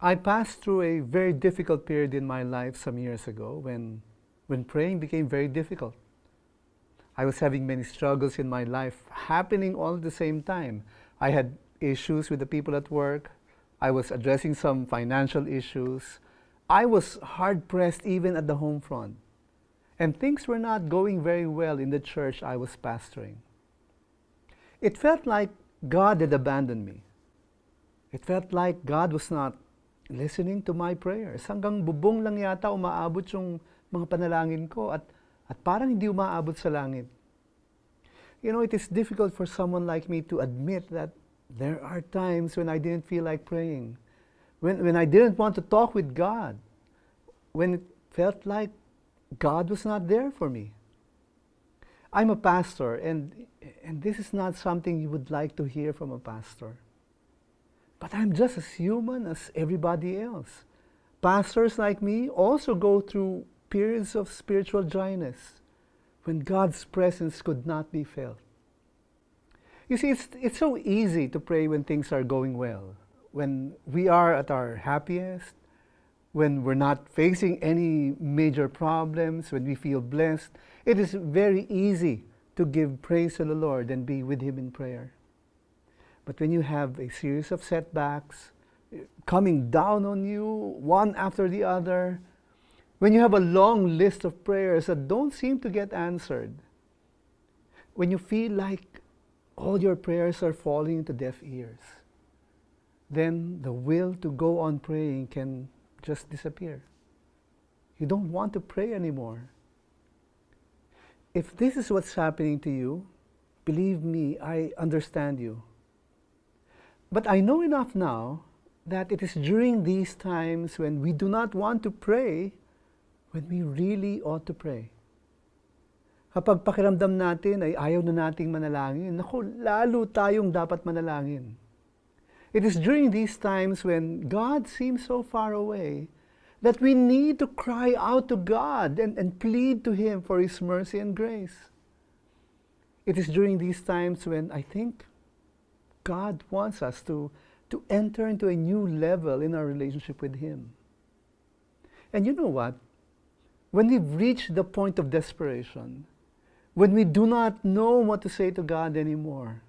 I passed through a very difficult period in my life some years ago when praying became very difficult. I was having many struggles in my life happening all at the same time. I had issues with the people at work. I was addressing some financial issues. I was hard pressed even at the home front. And things were not going very well in the church I was pastoring. It felt like God had abandoned me. It felt like God was not listening to my prayers. Hanggang bubong lang yata umaabot yung mga panalangin ko at parang hindi umaabot sa langit. You know, it is difficult for someone like me to admit that there are times when I didn't feel like praying, when I didn't want to talk with God, when it felt like God was not there for me. I'm a pastor, and this is not something you would like to hear from a pastor. But I'm just as human as everybody else. Pastors like me also go through periods of spiritual dryness when God's presence could not be felt. You see, it's so easy to pray when things are going well, when we are at our happiest, when we're not facing any major problems, when we feel blessed. It is very easy to give praise to the Lord and be with Him in prayer. But when you have a series of setbacks coming down on you, one after the other, when you have a long list of prayers that don't seem to get answered, when you feel like all your prayers are falling into deaf ears, then the will to go on praying can just disappear. You don't want to pray anymore. If this is what's happening to you, believe me, I understand you. But I know enough now that it is during these times when we do not want to pray when we really ought to pray. Kapag pakiramdam natin ay ayaw na nating manalangin, naku, lalo tayong dapat manalangin. It is during these times when God seems so far away that we need to cry out to God and plead to Him for His mercy and grace. It is during these times when I think God wants us to enter into a new level in our relationship with Him. And you know what? When we've reached the point of desperation, when we do not know what to say to God anymore,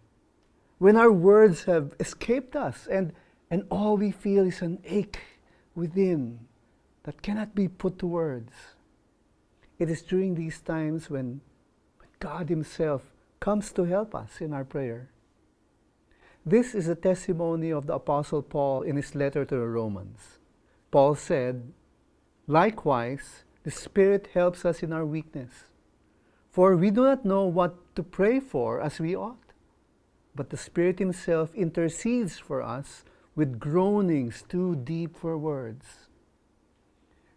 when our words have escaped us and all we feel is an ache within that cannot be put to words, it is during these times when God Himself comes to help us in our prayer. This is a testimony of the Apostle Paul in his letter to the Romans. Paul said, "Likewise, the Spirit helps us in our weakness. For we do not know what to pray for as we ought, but the Spirit Himself intercedes for us with groanings too deep for words."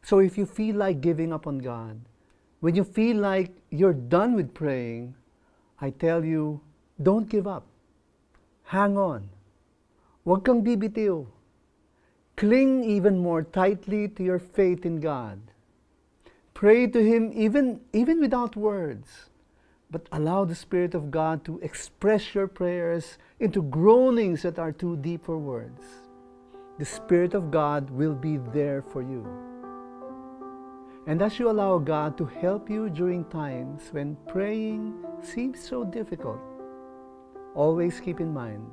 So if you feel like giving up on God, when you feel like you're done with praying, I tell you, don't give up. Hang on. Huwag kang bibitiw. Cling even more tightly to your faith in God. Pray to Him even without words, but allow the Spirit of God to express your prayers into groanings that are too deep for words. The Spirit of God will be there for you. And as you allow God to help you during times when praying seems so difficult, always keep in mind,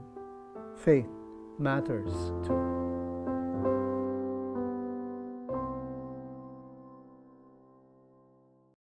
faith matters too.